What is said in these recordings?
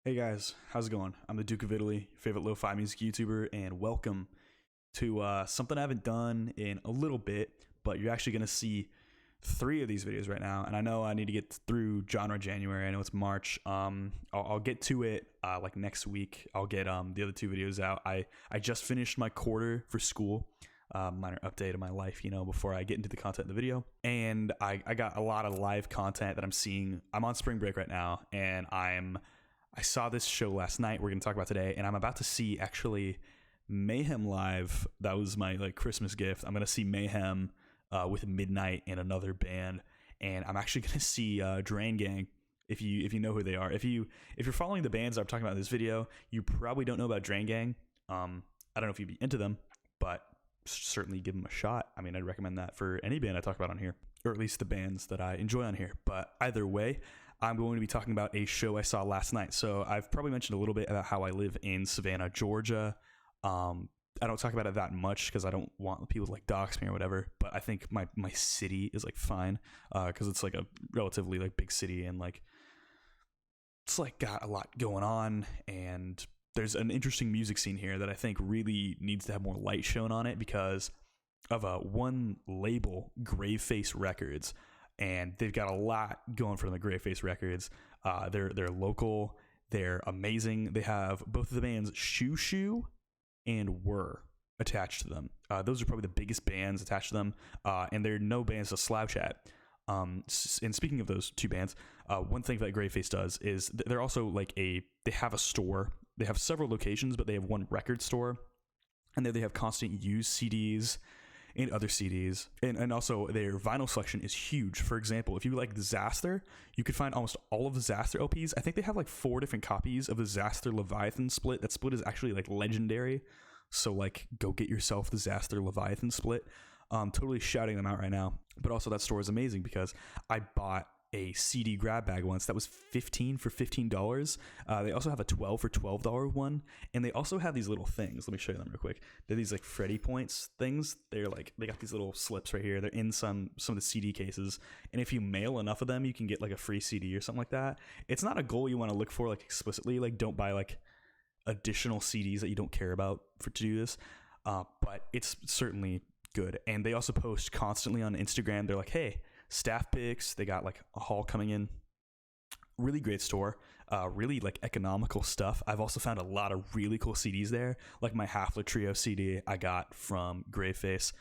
Hey guys, how's it going? I'm the Duke of Italy, your favorite lo-fi music YouTuber, and welcome to something I haven't done in a little bit, but you're actually going to see three of these videos right now. And I know I need to get through genre January. I know it's March. I'll get to it like next week. I'll get the other two videos out. I just finished my quarter for school. Minor update of my life, before I get into the content of the video. And I got a lot of live content that I'm seeing. I'm on spring break right now, and I saw this show last night. We're going to talk about today, and I'm about to see actually Mayhem live. That was my Christmas gift. I'm going to see Mayhem with Midnight and another band, and I'm actually going to see Drain Gang. If you know who they are, if you're following the bands I'm talking about in this video, you probably don't know about Drain Gang. I don't know if you'd be into them, but certainly give them a shot. I mean, I'd recommend that for any band I talk about on here, or at least the bands that I enjoy on here. But either way, I'm going to be talking about a show I saw last night. So I've probably mentioned a little bit about how I live in Savannah, Georgia. I don't talk about it that much because I don't want people to dox me or whatever. But I think my city is fine because it's a relatively big city, and it's got a lot going on, and there's an interesting music scene here that I think really needs to have more light shown on it because of one label, Graveface Records. And they've got a lot going for them at Graveface Records. They're local. They're amazing. They have both of the bands Shoo Shoo and Were attached to them. Those are probably the biggest bands attached to them. And they're no bands to slouch at. And speaking of those two bands, one thing that Graveface does is they're also they have a store. They have several locations, but they have one record store. And there they have constant used CDs and other CDs, and also their vinyl selection is huge. For example, if you like Disaster, you could find almost all of the Disaster LPs. I think they have 4 different copies of the Disaster Leviathan split. That split is actually legendary, so go get yourself the Disaster Leviathan split. Totally shouting them out right now. But also that store is amazing because I bought a CD grab bag once that was 15 for $15. They also have a 12 for $12 one, and they also have these little things. Let me show you them real quick. They're these Freddy Points things. They're they got these little slips right here. They're in some of the CD cases, and if you mail enough of them, you can get a free CD or something like that. It's not a goal you want to look for explicitly. Don't buy additional CDs that you don't care about to do this, but it's certainly good. And they also post constantly on Instagram. They're hey, staff picks. They got a haul coming in. Really great store. Really economical stuff. I've also found a lot of really cool CDs there, my Halfler Trio CD I got from Graveface,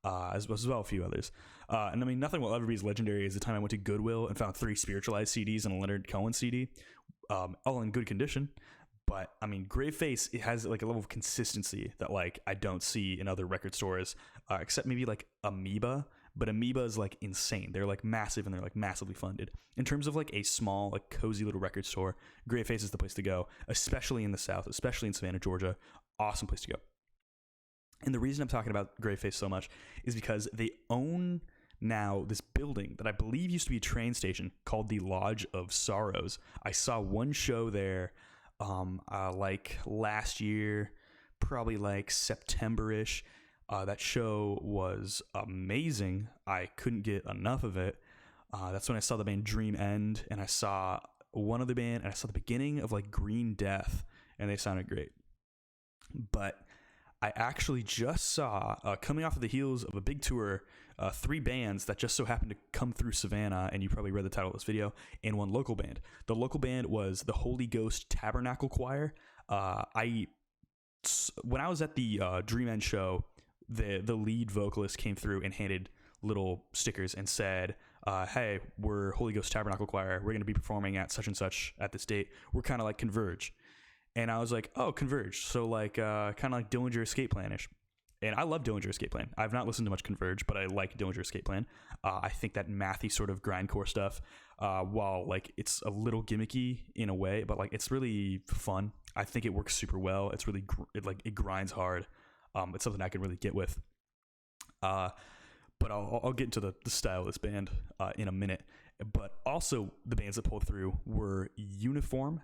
as well a few others. And I mean, nothing will ever be as legendary as the time I went to Goodwill and found 3 Spiritualized CDs and a Leonard Cohen CD, all in good condition. But I mean, Graveface, it has a level of consistency that I don't see in other record stores, except maybe Amoeba. But Amoeba is insane. They're massive, and they're massively funded. In terms of a small cozy little record store, Graveface is the place to go, especially in the South, especially in Savannah, Georgia. Awesome place to go. And the reason I'm talking about Graveface so much is because they own now this building that I believe used to be a train station called the Lodge of Sorrows. I saw one show there last year, probably September-ish. That show was amazing. I couldn't get enough of it. That's when I saw the band Dream End, and I saw one other band, and I saw the beginning of Green Death, and they sounded great. But I actually just saw, coming off of the heels of a big tour, 3 bands that just so happened to come through Savannah, and you probably read the title of this video, and one local band. The local band was the Holy Ghost Tabernacle Choir. When I was at the Dream End show, the lead vocalist came through and handed little stickers and said, hey, we're Holy Ghost Tabernacle Choir. We're going to be performing at such and such at this date. We're kind of like Converge. And I was like, oh, Converge. So kind of like Dillinger Escape Plan-ish. And I love Dillinger Escape Plan. I've not listened to much Converge, but I like Dillinger Escape Plan. I think that mathy sort of grindcore stuff, while it's a little gimmicky in a way, but it's really fun. I think it works super well. It's really, it grinds hard. It's something I can really get with. But I'll get into the style of this band in a minute. But also the bands that pulled through were Uniform,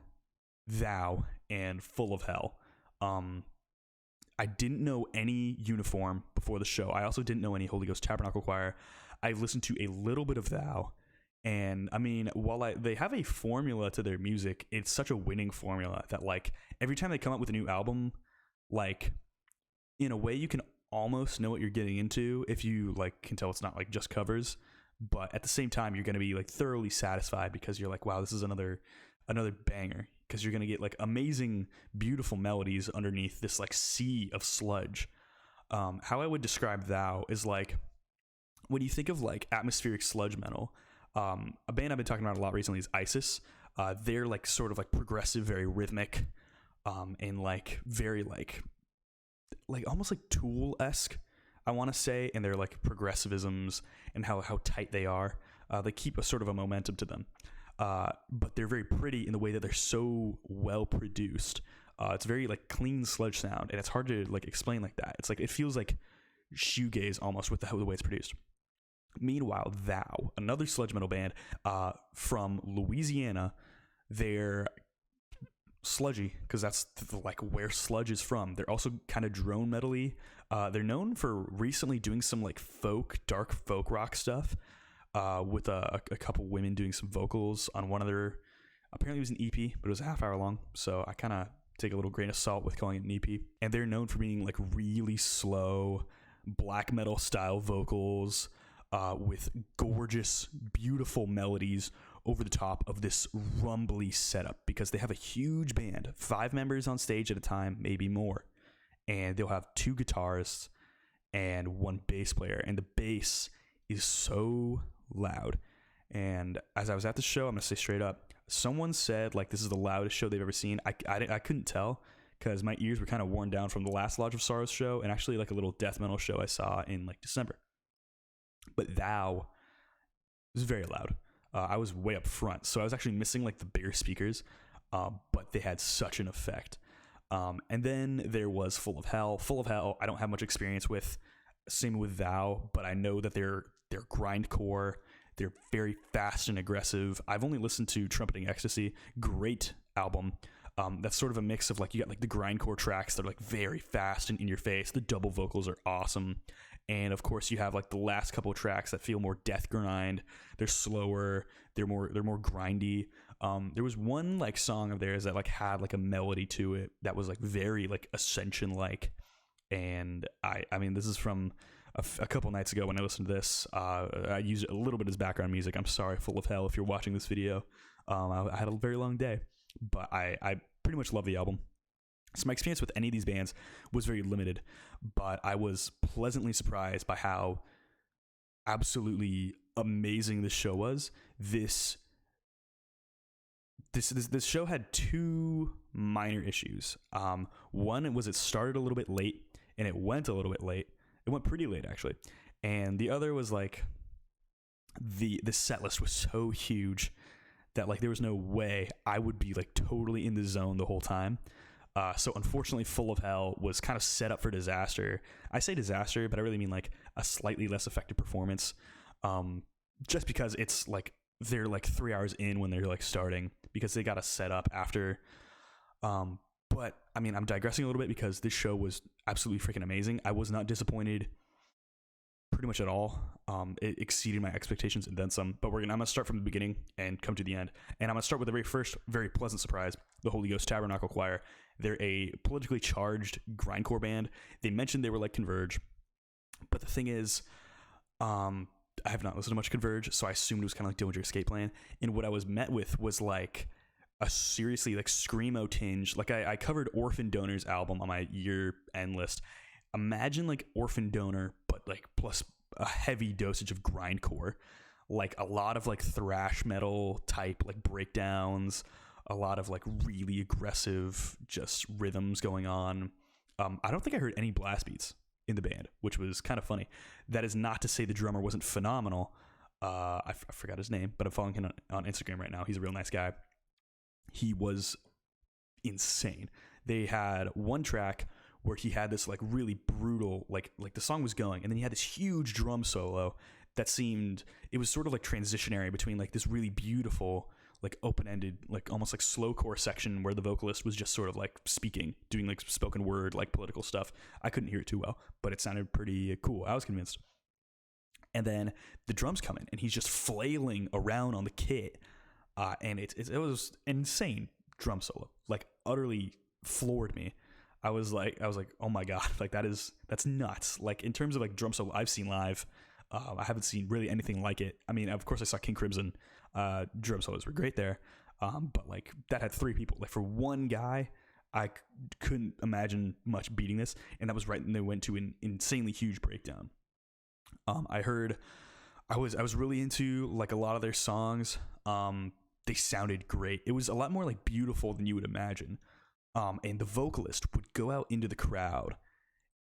Thou, and Full of Hell. I didn't know any Uniform before the show. I also didn't know any Holy Ghost Tabernacle Choir. I listened to a little bit of Thou, And I mean, while they have a formula to their music, it's such a winning formula that like every time they come up with a new album, like in a way you can almost know what you're getting into if you like can tell it's not like just covers, but at the same time you're going to be like thoroughly satisfied because you're like, wow, this is another banger, because you're going to get like amazing, beautiful melodies underneath this like sea of sludge. How I would describe Thou is like when you think of like atmospheric sludge metal, a band I've been talking about a lot recently is ISIS. They're like sort of like progressive, very rhythmic, and like very like almost like Tool-esque, I want to say, and their like progressivisms and how tight they are. They keep a sort of a momentum to them, but they're very pretty in the way that they're so well produced. It's very like clean sludge sound, and it's hard to like explain like that. It's like it feels like shoegaze almost with the way it's produced. Meanwhile, Thou, another sludge metal band from Louisiana, they're sludgy because that's like where sludge is from. They're also kind of drone metal-y. They're known for recently doing some like dark folk rock stuff with a couple women doing some vocals on one of their, apparently it was an EP, but it was a half hour long, so I kind of take a little grain of salt with calling it an EP. And they're known for being like really slow black metal style vocals with gorgeous, beautiful melodies over the top of this rumbly setup, because they have a huge band, 5 members on stage at a time, maybe more, and they'll have 2 guitarists and 1 bass player, and the bass is so loud. And as I was at the show, I'm gonna say straight up, someone said like this is the loudest show they've ever seen. I couldn't tell because my ears were kind of worn down from the last Lodge of Sorrows show and actually like a little death metal show I saw in like December. But Thou was very loud. I was way up front, so I was actually missing like the bigger speakers, but they had such an effect. And then there was Full of Hell. Full of Hell, I don't have much experience with. Same with Thou, but I know that they're grindcore. They're very fast and aggressive. I've only listened to Trumpeting Ecstasy. Great album. That's sort of a mix of like, you got like the grindcore tracks that are like very fast and in your face. The double vocals are awesome. And of course you have like the last couple of tracks that feel more death grind. They're slower. They're more grindy. There was one like song of theirs that like had like a melody to it that was like very like Ascension like. And I mean, this is from a couple nights ago when I listened to this. I used it a little bit as background music. I'm sorry, Full of Hell, if you're watching this video. I had a very long day, but I pretty much love the album. So my experience with any of these bands was very limited, but I was pleasantly surprised by how absolutely amazing this show was. This show had 2 minor issues. One was it started a little bit late and it went a little bit late. It went pretty late actually. And the other was like the set list was so huge that like there was no way I would be like totally in the zone the whole time. So unfortunately, Full of Hell was kind of set up for disaster. I say disaster, but I really mean like a slightly less effective performance. Just because it's like they're like 3 hours in when they're like starting, because they got to set up after. But I mean, I'm digressing a little bit because this show was absolutely freaking amazing. I was not disappointed pretty much at all. It exceeded my expectations and then some. But I'm gonna start from the beginning and come to the end. And I'm gonna start with the very first, very pleasant surprise: the Holy Ghost Tabernacle Choir. They're a politically charged grindcore band. They mentioned they were like Converge, but the thing is, I have not listened to much Converge, so I assumed it was kind of like Dillinger Escape Plan. And what I was met with was like a seriously like screamo tinge. Like I covered Orphan Donor's album on my year-end list. Imagine like Orphan Donor, but like plus a heavy dosage of grindcore, like a lot of like thrash metal type like breakdowns, a lot of like really aggressive just rhythms going on. I don't think I heard any blast beats in the band, which was kind of funny. That is not to say the drummer wasn't phenomenal. I forgot his name, but I'm following him on Instagram right now. He's a real nice guy. He was insane. They had one track where he had this like really brutal, like the song was going, and then he had this huge drum solo that seemed, it was sort of like transitionary between like this really beautiful, like open-ended, like almost like slowcore section where the vocalist was just sort of like speaking, doing like spoken word, like political stuff. I couldn't hear it too well, but it sounded pretty cool. I was convinced. And then the drums come in, and he's just flailing around on the kit, and it was insane drum solo, like utterly floored me. I was like, oh my god, like that's nuts. Like in terms of like drum solo I've seen live, I haven't seen really anything like it. I mean, of course I saw King Crimson, drum solos were great there, but like that had 3 people. Like for one guy, I couldn't imagine much beating this, and that was right when they went to an insanely huge breakdown. I was really into like a lot of their songs. They sounded great. It was a lot more like beautiful than you would imagine. And the vocalist would go out into the crowd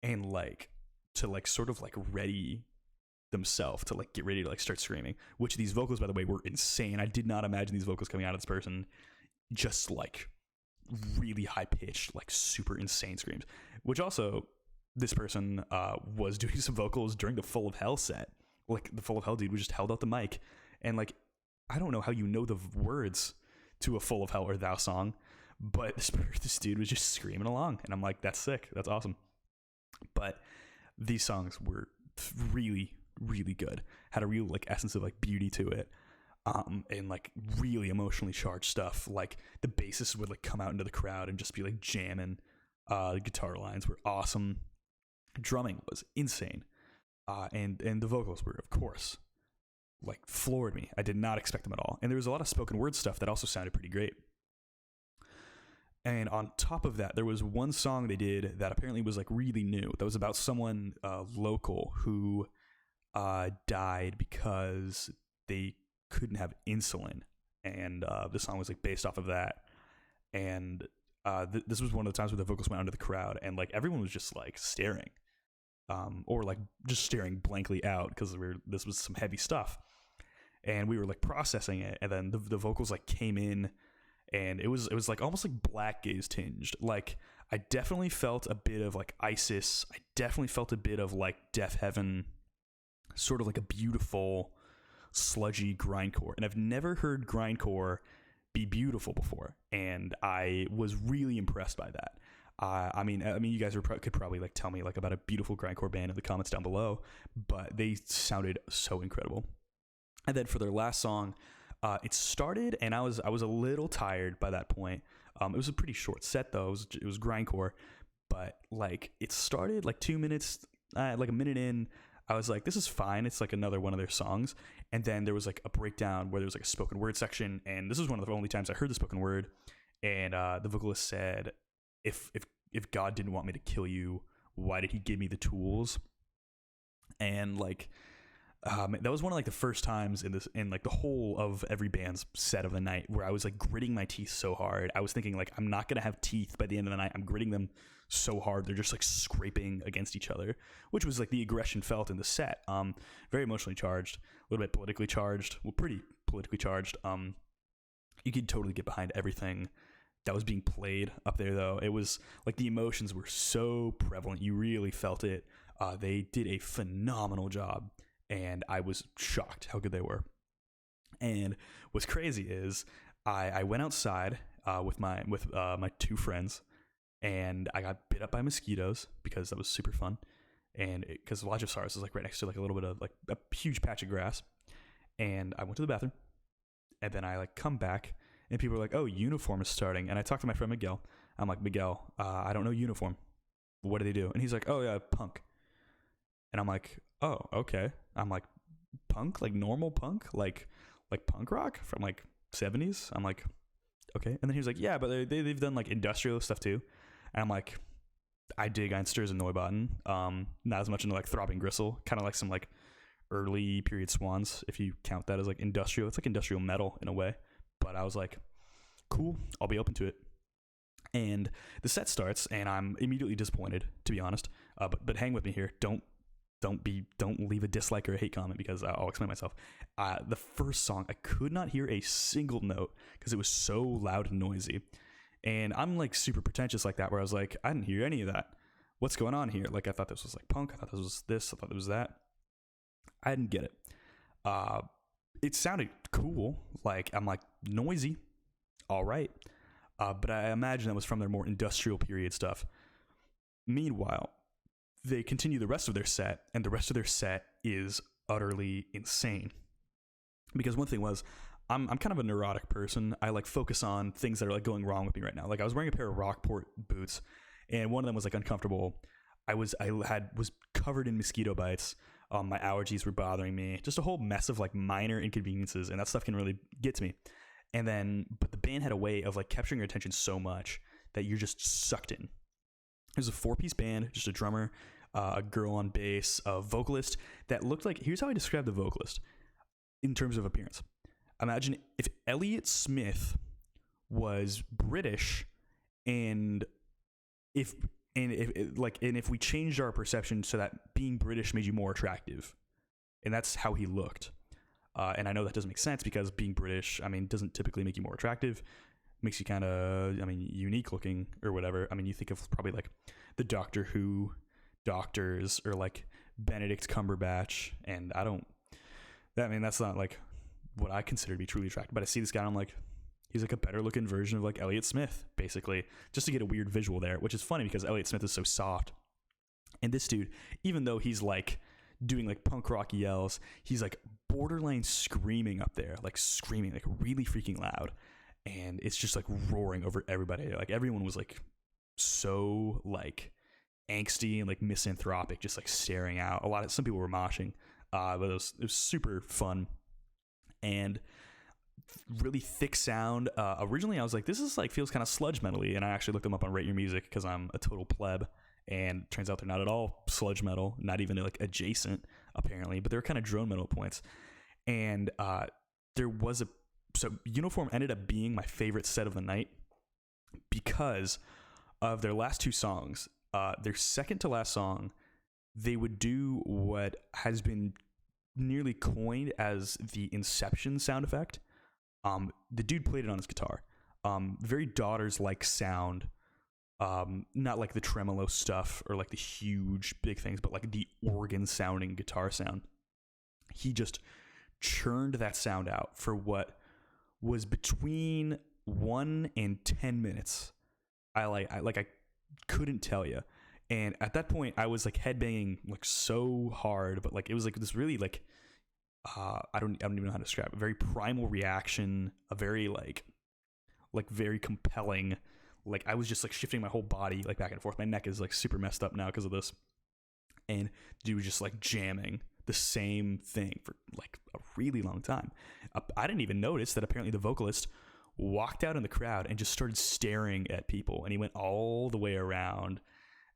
and like to like sort of like ready themselves to like get ready to like start screaming, which these vocals, by the way, were insane. I did not imagine these vocals coming out of this person, just like really high pitched, like super insane screams, which also this person was doing some vocals during the Full of Hell set. Like the Full of Hell dude was just held out the mic, and like I don't know how you know the words to a Full of Hell or Thou song, but this dude was just screaming along, and I'm like, that's sick, that's awesome. But these songs were really, really good, had a real like essence of like beauty to it, and like really emotionally charged stuff. Like the bassist would like come out into the crowd and just be like jamming. The guitar lines were awesome, drumming was insane, and the vocals were, of course, like floored me. I did not expect them at all. And there was a lot of spoken word stuff that also sounded pretty great. And on top of that, there was one song they did that apparently was like really new. That was about someone local who died because they couldn't have insulin. And the song was like based off of that. And this was one of the times where the vocals went onto the crowd, and like everyone was just like staring, or like just staring blankly out, because this was some heavy stuff. And we were like processing it, and then the vocals like came in, and it was like almost like black gaze tinged. Like I definitely felt a bit of like ISIS. I definitely felt a bit of like Death Heaven, sort of like a beautiful sludgy grindcore. And I've never heard grindcore be beautiful before, and I was really impressed by that. I mean, you guys could probably like tell me like about a beautiful grindcore band in the comments down below, but they sounded so incredible. And then for their last song, it started, and I was a little tired by that point. It was a pretty short set though. It was grindcore, but like it started like 2 minutes, like a minute in, I was like, this is fine. It's like another one of their songs. And then there was like a breakdown where there was like a spoken word section, and this was one of the only times I heard the spoken word. And the vocalist said, "If God didn't want me to kill you, why did He give me the tools?" And like. That was one of like the first times in like the whole of every band's set of the night where I was like gritting my teeth so hard. I was thinking like, I'm not gonna have teeth by the end of the night. I'm gritting them so hard they're just like scraping against each other, which was like the aggression felt in the set. Very emotionally charged, a little bit politically charged, well, pretty politically charged. You could totally get behind everything that was being played up there though. It was like the emotions were so prevalent, you really felt it. They did a phenomenal job, and I was shocked how good they were. And what's crazy is I went outside with my 2 friends, and I got bit up by mosquitoes because that was super fun. And because Lodge of Stars is like right next to like a little bit of like a huge patch of grass. And I went to the bathroom, and then I like come back, and people are like, "Oh, Uniform is starting." And I talked to my friend Miguel. I'm like, "Miguel, I don't know Uniform. What do they do?" And he's like, "Oh yeah, punk." And I'm like, "Oh, okay." I'm like, "Punk? Like normal punk? Like punk rock from like 70s?" I'm like, "Okay." And then he was like, "Yeah, but they've done like industrial stuff too." And I'm like, I dig Einsters and Neubauten. Not as much into like Throbbing Gristle, kind of like some like early period Swans, if you count that as like industrial. It's like industrial metal in a way. But I was like, cool, I'll be open to it. And the set starts, and I'm immediately disappointed, to be honest. But hang with me here. Don't leave a dislike or a hate comment, because I'll explain myself. The first song, I could not hear a single note because it was so loud and noisy. And I'm like super pretentious like that, where I was like, I didn't hear any of that. What's going on here? Like I thought this was like punk. I thought this was this. I thought it was that. I didn't get it. It sounded cool. Like I'm like noisy. All right. But I imagine that was from their more industrial period stuff. Meanwhile, they continue the rest of their set, and the rest of their set is utterly insane. Because one thing was, I'm kind of a neurotic person. I like focus on things that are like going wrong with me right now. Like I was wearing a pair of Rockport boots, and one of them was like uncomfortable. I was covered in mosquito bites. My allergies were bothering me. Just a whole mess of like minor inconveniences, and that stuff can really get to me. And then, but the band had a way of like capturing your attention so much that you're just sucked in. It was a 4-piece band, just a drummer, a girl on bass, a vocalist that looked like. Here's how I describe the vocalist in terms of appearance. Imagine if Elliott Smith was British, and if we changed our perception so that being British made you more attractive, and that's how he looked. And I know that doesn't make sense because being British, doesn't typically make you more attractive. Makes you kind of, unique looking or whatever. You think of probably like the Doctor Who doctors or like Benedict Cumberbatch, and that's not like what I consider to be truly attractive. But I see this guy and I'm like, he's like a better looking version of like Elliott Smith, basically, just to get a weird visual there, which is funny because Elliott Smith is so soft. And this dude, even though he's like doing like punk rock yells, he's like borderline screaming up there, like screaming like really freaking loud. And it's just like roaring over everybody. Like everyone was like so like angsty and like misanthropic, just like staring out. Some people were moshing, but it was super fun. And really thick sound. Originally I was like, this is like feels kind of sludge metally, and I actually looked them up on Rate Your Music because I'm a total pleb, and it turns out they're not at all sludge metal, not even like adjacent apparently, but they're kind of drone metal points. And so Uniform ended up being my favorite set of the night because of their last 2 songs. Their second to last song, they would do what has been nearly coined as the Inception sound effect. The dude played it on his guitar. Very Daughters-like sound. Not like the tremolo stuff or like the huge big things, but like the organ sounding guitar sound. He just churned that sound out for what was between 1 and 10 minutes. I couldn't tell you. And at that point, I was like headbanging like so hard, but like it was like this really like I don't even know how to describe it. A very primal reaction, a very like very compelling. Like I was just like shifting my whole body like back and forth. My neck is like super messed up now because of this. And dude was just like jamming the same thing for like a really long time. I didn't even notice that apparently the vocalist walked out in the crowd and just started staring at people, and he went all the way around.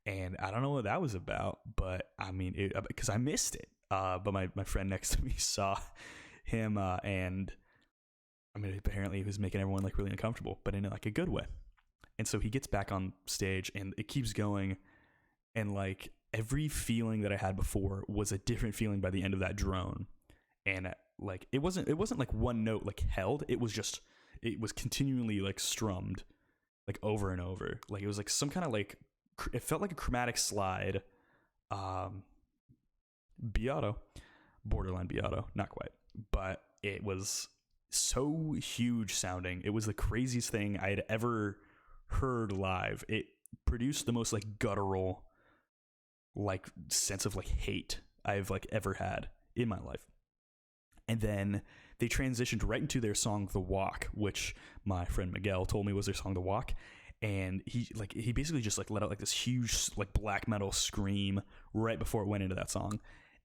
And I don't know what that was about, but because I missed it. But my friend next to me saw him, and apparently he was making everyone like really uncomfortable, but in like a good way. And so he gets back on stage, and it keeps going, and like every feeling that I had before was a different feeling by the end of that drone. And like it wasn't like one note like held. It was continually like strummed, like over and over. Like it was like some kind of like, it felt like a chromatic slide. Beato, borderline Beato, not quite, but it was so huge sounding. It was the craziest thing I had ever heard live. It produced the most like guttural like sense of like hate I've like ever had in my life. And then they transitioned right into their song The Walk, which my friend Miguel told me was their song The Walk. And he basically just like let out like this huge like black metal scream right before it went into that song.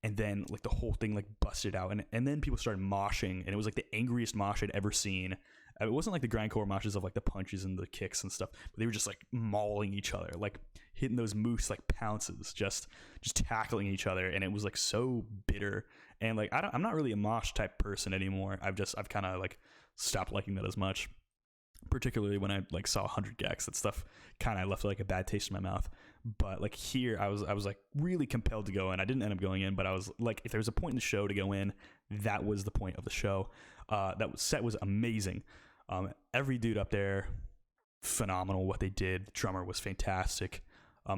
And then like the whole thing like busted out, and then people started moshing, and it was like the angriest mosh I'd ever seen. It wasn't like the grindcore moshes of like the punches and the kicks and stuff, but they were just like mauling each other, like hitting those moose like pounces, just tackling each other. And it was like so bitter. And like I'm not really a mosh type person anymore. I've kind of like stopped liking that as much, particularly when I like saw 100 Gex. That stuff kind of left like a bad taste in my mouth. But like here I was like really compelled to go in. I didn't end up going in, but I was like, if there was a point in the show to go in, that was the point of the show. Set was amazing. Every dude up there, phenomenal what they did. The drummer was fantastic.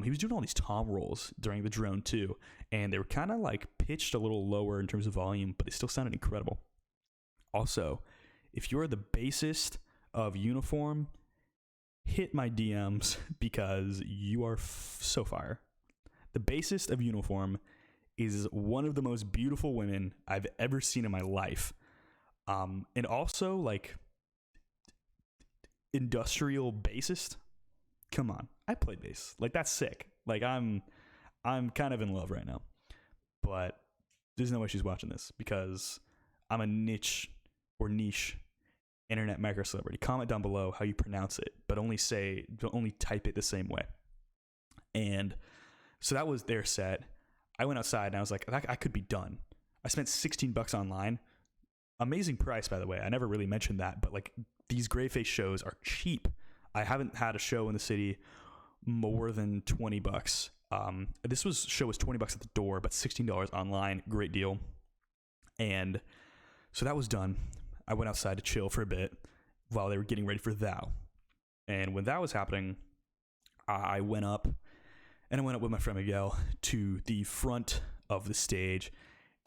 He was doing all these tom rolls during the drone too, and they were kind of like pitched a little lower in terms of volume, but they still sounded incredible. Also, if you're the bassist of Uniform, hit my DMs because you are so fire. The Bassist of Uniform is one of the most beautiful women I've ever seen in my life. And also like industrial bassist. Come on, I play bass. Like that's sick. Like I'm kind of in love right now. But there's no way she's watching this because I'm a niche internet micro celebrity. Comment down below how you pronounce it, but only type it the same way. And so that was their set. I went outside and I was like, I could be done. I spent $16 online. Amazing price, by the way. I never really mentioned that, but like these Greyface shows are cheap. I haven't had a show in the city more than $20. This show was $20 at the door, but $16 online. Great deal. And so that was done. I went outside to chill for a bit while they were getting ready for Thou. And when that was happening, I went up with my friend Miguel to the front of the stage.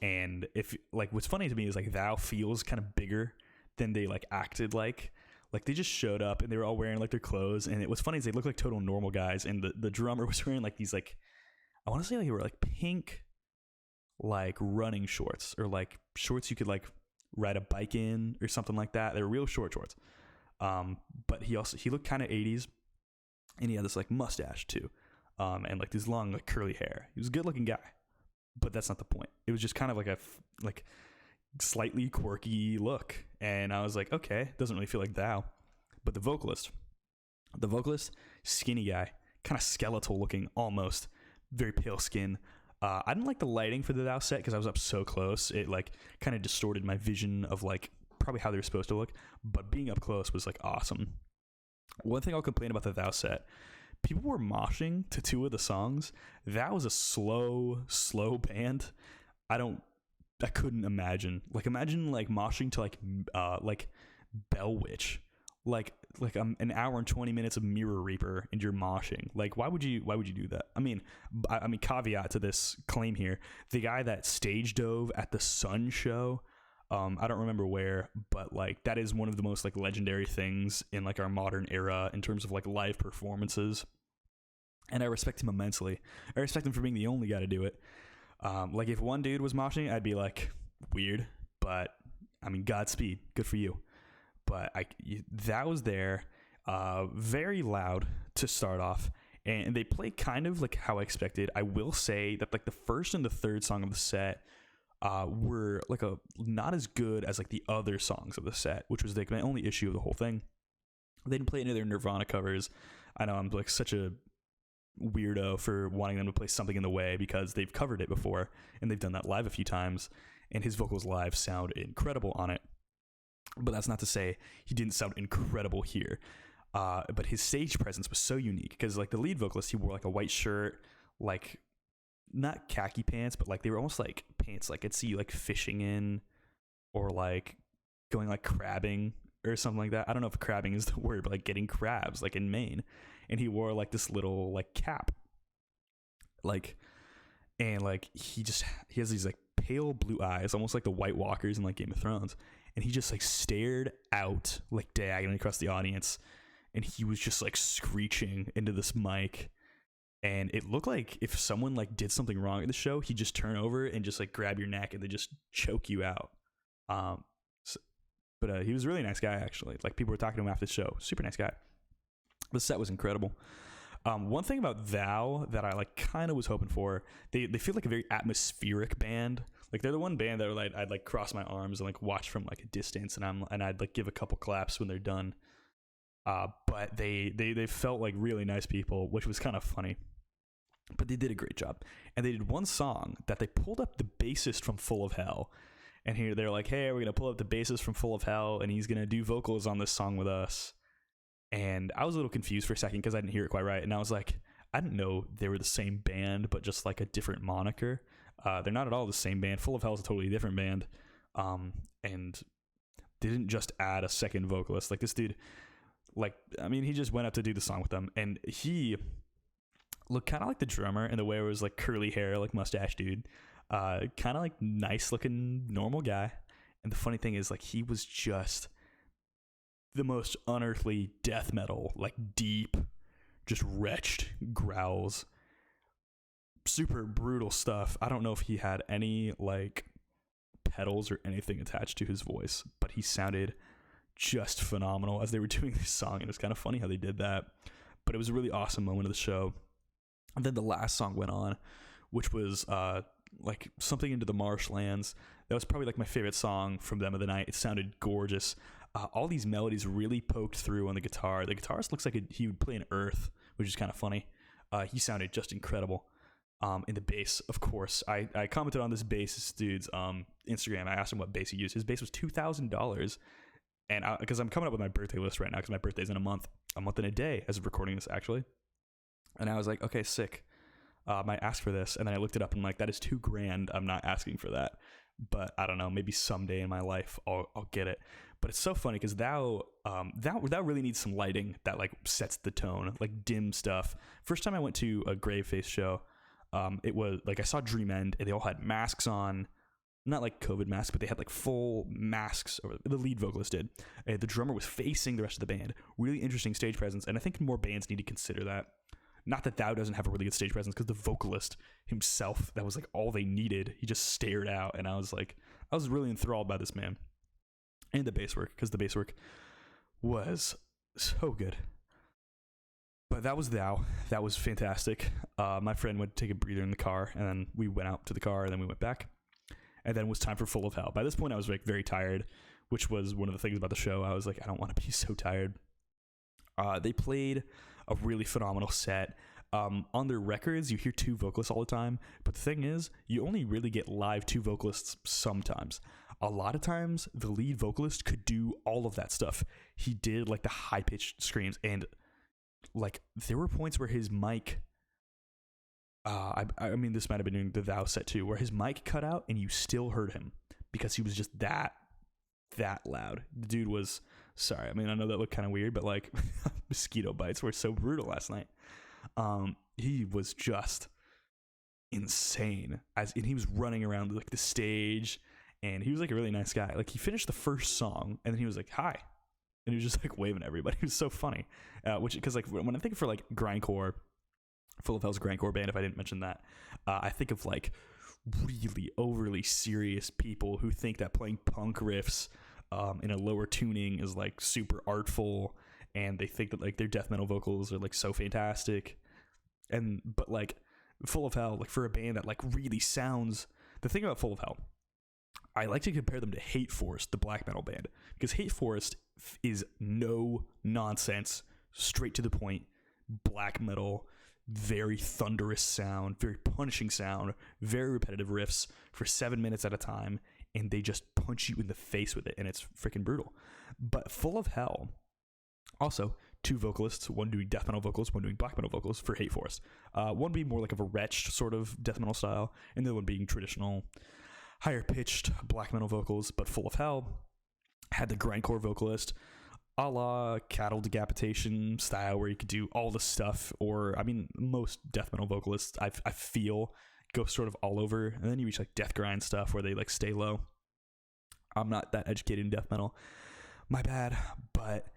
And what's funny to me is like Thou feels kind of bigger than they like acted like. Like they just showed up and they were all wearing like their clothes. And it was funny is they looked like total normal guys. And the drummer was wearing like these like, I want to say like they were like pink, like running shorts or like shorts you could like ride a bike in or something like that. They were real short shorts. But he looked kind of 80s and he had this like mustache too. And like this long like curly hair. He was a good looking guy, but that's not the point. It was just kind of like a slightly quirky look. And I was like, okay, doesn't really feel like Thou. But the vocalist, skinny guy, kind of skeletal looking almost, very pale skin. I didn't like the lighting for the Thou set because I was up so close. It like kind of distorted my vision of like probably how they were supposed to look. But being up close was like awesome. One thing I'll complain about the Thou set, people were moshing to two of the songs. That was a slow band. I couldn't imagine. Like imagine like moshing to like Bell Witch. Like an hour and 20 minutes of Mirror Reaper and you're moshing. Like why would you do that? I mean caveat to this claim here, the guy that stage dove at the Sun show, I don't remember where, but like that is one of the most like legendary things in like our modern era in terms of like live performances. And I respect him immensely. I respect him for being the only guy to do it. Like if one dude was moshing, I'd be like weird, but I mean Godspeed, good for you. But that was there, very loud to start off, and they played kind of like how I expected. I will say that like the first and the third song of the set were like not as good as like the other songs of the set, which was like my only issue of the whole thing. They didn't play any of their Nirvana covers. I know I'm like such a weirdo for wanting them to play Something in the Way because they've covered it before and they've done that live a few times, and his vocals live sound incredible on it. But that's not to say he didn't sound incredible here. But his stage presence was so unique because like the lead vocalist, he wore like a white shirt, like not khaki pants, but like they were almost like pants like I'd see you like fishing in or like going like crabbing or something like that. I don't know if crabbing is the word, but like getting crabs like in Maine. And he wore like this little like cap. And he has these like pale blue eyes, almost like the White Walkers in like Game of Thrones. And he just like stared out like diagonally across the audience, and he was just like screeching into this mic. And it looked like if someone like did something wrong at the show, he'd just turn over and just like grab your neck and they just choke you out. But he was a really nice guy actually. Like people were talking to him after the show. Super nice guy. The set was incredible. One thing about Thou that I like kind of was hoping for, they feel like a very atmospheric band. Like they're the one band that like I'd like cross my arms and like watch from like a distance, and I'd like give a couple claps when they're done. But they felt like really nice people, which was kind of funny. But they did a great job, and they did one song that they pulled up the bassist from Full of Hell, and here they're like, hey, we're gonna pull up the bassist from Full of Hell, and he's gonna do vocals on this song with us. And I was a little confused for a second because I didn't hear it quite right, and I was like, I didn't know they were the same band, but just like a different moniker. They're not at all the same band. Full of Hell is a totally different band. And they didn't just add a second vocalist. Like this dude, he just went up to do the song with them, and he looked kind of like the drummer in the way it was like curly hair, like mustache dude. Kind of like nice looking normal guy. And the funny thing is like he was just the most unearthly death metal, like deep, just wretched growls. super brutal stuff. I don't know if he had any like pedals or anything attached to his voice, but he sounded just phenomenal as they were doing this song, and it's kind of funny how they did that. But it was a really awesome moment of the show. And then the last song went on, which was like Something Into the Marshlands. That was probably like my favorite song from them of the night. It sounded gorgeous. All these melodies really poked through on the guitar. The guitarist looks like he would play an Earth, which is kind of funny. He sounded just incredible. In the bass, of course, I commented on this bassist dude's Instagram. I asked him what bass he used. His bass was $2,000, and because I'm coming up with my birthday list right now, because my birthday's in a month and a day as of recording this actually, and I was like, okay, sick. Might ask for this, and then I looked it up and I'm like, that is $2,000. I'm not asking for that, but I don't know. Maybe someday in my life I'll get it. But it's so funny because thou really needs some lighting that like sets the tone, like dim stuff. First time I went to a Graveface show. It was like I saw Dream End and they all had masks on, not like COVID masks, but they had like full masks, or the lead vocalist did. And the drummer was facing the rest of the band. Really interesting stage presence, and I think more bands need to consider that. Not that Thou doesn't have a really good stage presence, because the vocalist himself, that was like all they needed. He just stared out, and I was really enthralled by this man. And the bass work, because the bass work was so good. But that was Thou. That was fantastic. My friend went to take a breather in the car, and then we went out to the car, and then we went back. And then it was time for Full of Hell. By this point, I was like very tired, which was one of the things about the show. I was like, I don't want to be so tired. They played a really phenomenal set. On their records, you hear two vocalists all the time. But the thing is, you only really get live two vocalists sometimes. A lot of times, the lead vocalist could do all of that stuff. He did like the high-pitched screams, and like there were points where his mic I mean this might have been during the Thou set too, where his mic cut out and you still heard him because he was just that loud. The dude was, sorry, I mean I know that looked kind of weird, but like mosquito bites were so brutal last night. He was just insane, and he was running around like the stage, and he was like a really nice guy. Like he finished the first song and then he was like, hi. And he was just like waving at everybody. It was so funny. Which, because like when I think for like grindcore, Full of Hell's grindcore band, if I didn't mention that, I think of like really overly serious people who think that playing punk riffs in a lower tuning is like super artful, and they think that like their death metal vocals are like so fantastic. But like Full of Hell, like for a band that like really sounds, the thing about Full of Hell, I like to compare them to Hate Forest, the black metal band, because Hate Forest is no nonsense, straight to the point, black metal, very thunderous sound, very punishing sound, very repetitive riffs for 7 minutes at a time, and they just punch you in the face with it, and it's freaking brutal. But Full of Hell, also two vocalists, one doing death metal vocals, one doing black metal vocals for Hate Forest. One being more like of a wretched sort of death metal style, and the other one being traditional higher pitched black metal vocals. But Full of Hell had the grindcore vocalist, a la Cattle Decapitation style, where you could do all the stuff, or I mean most death metal vocalists I feel go sort of all over, and then you reach like death grind stuff where they like stay low. I'm not that educated in death metal, my bad, but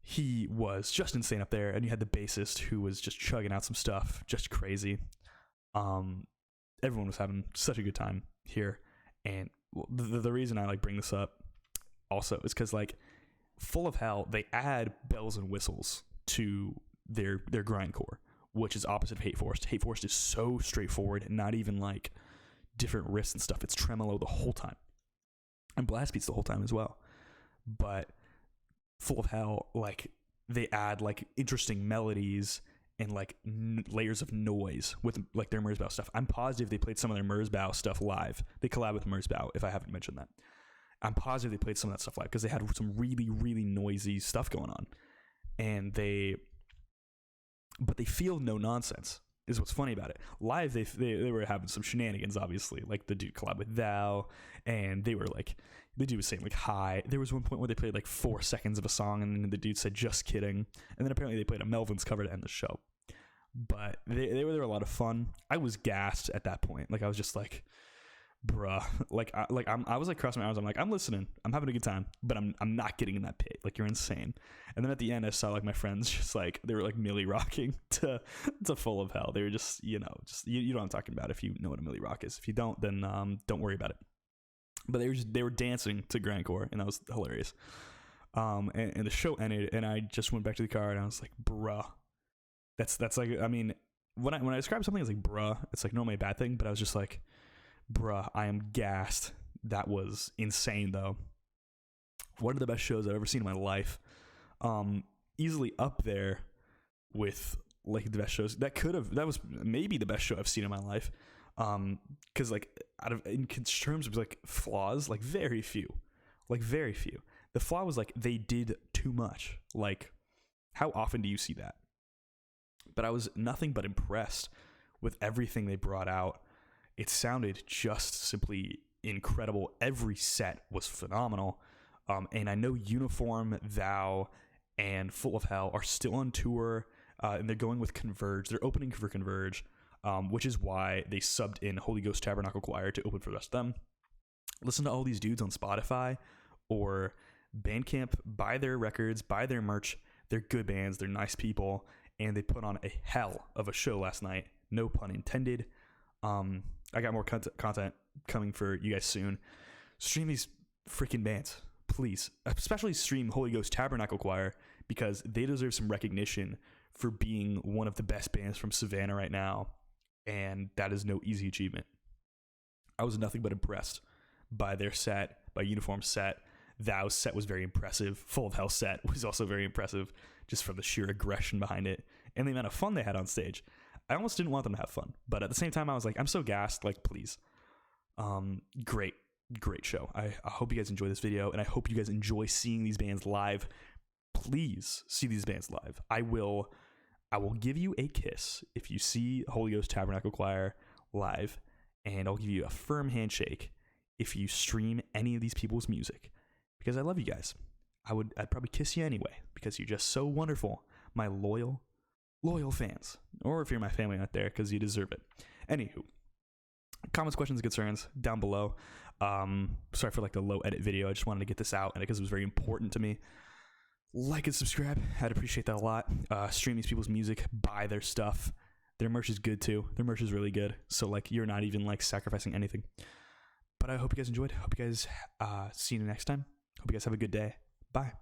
he was just insane up there. And you had the bassist who was just chugging out some stuff, just crazy. Everyone was having such a good time here, and the reason I like bring this up also is because like Full of Hell, they add bells and whistles to their grindcore, which is opposite of Hate Forest. Hate Forest is so straightforward, not even like different riffs and stuff. It's tremolo the whole time, and blast beats the whole time as well. But Full of Hell, like they add like interesting melodies and like layers of noise with like their Merzbow stuff. I'm positive they played some of their Merzbow stuff live. They collab with Merzbow, if I haven't mentioned that. I'm positive they played some of that stuff live because they had some really, really noisy stuff going on. But they feel no nonsense, is what's funny about it. Live, they were having some shenanigans, obviously. Like the dude collabed with Thou, and they were like, the dude was saying like hi. There was one point where they played like 4 seconds of a song, and then the dude said just kidding. And then apparently they played a Melvin's cover to end the show. But they were a lot of fun. I was gassed at that point. Like I was just like, bruh, I was like crossing my arms. I'm like, I'm listening, I'm having a good time, but I'm not getting in that pit. Like, you're insane. And then at the end, I saw like my friends just like, they were like Millie rocking to Full of Hell. They were just, you know, just you know what I'm talking about if you know what a Millie rock is. If you don't, then don't worry about it. But they were dancing to grindcore, and that was hilarious. And the show ended, and I just went back to the car, and I was like, bruh, that's like, I mean, when I describe something as like bruh, it's like normally a bad thing, but I was just like, bruh, I am gassed. That was insane, though. One of the best shows I've ever seen in my life. Easily up there with like the best shows. That was maybe the best show I've seen in my life. Because like in terms of like flaws, like very few. The flaw was like they did too much. Like, how often do you see that? But I was nothing but impressed with everything they brought out. It sounded just simply incredible. Every set was phenomenal. And I know Uniform, Thou, and Full of Hell are still on tour, and they're going with Converge. They're opening for Converge, which is why they subbed in Holy Ghost Tabernacle Choir to open for the rest of them. Listen to all these dudes on Spotify or Bandcamp. Buy their records, buy their merch. They're good bands. They're nice people, and they put on a hell of a show last night. No pun intended. I got more content coming for you guys soon. Stream these freaking bands, please. Especially stream Holy Ghost Tabernacle Choir, because they deserve some recognition for being one of the best bands from Savannah right now, and that is no easy achievement. I was nothing but impressed by their set, by Uniform's set. Thou's set was very impressive. Full of Hell set was also very impressive, just from the sheer aggression behind it and the amount of fun they had on stage. I almost didn't want them to have fun, but at the same time, I was like, I'm so gassed, like, please. Great show. I hope you guys enjoy this video, and I hope you guys enjoy seeing these bands live. Please see these bands live. I will give you a kiss if you see Holy Ghost Tabernacle Choir live, and I'll give you a firm handshake if you stream any of these people's music, because I love you guys. I'd probably kiss you anyway, because you're just so wonderful, my loyal fans, or if you're my family out there, because you deserve it. Anywho, comments, questions, concerns down below. Sorry for like the low edit video. I just wanted to get this out, and because it was very important to me. Like and subscribe. I'd appreciate that a lot. Stream these people's music, buy their stuff. Their merch is good too. Their merch is really good. So like, you're not even like sacrificing anything. But I hope you guys enjoyed. Hope you guys see you next time. Hope you guys have a good day. Bye.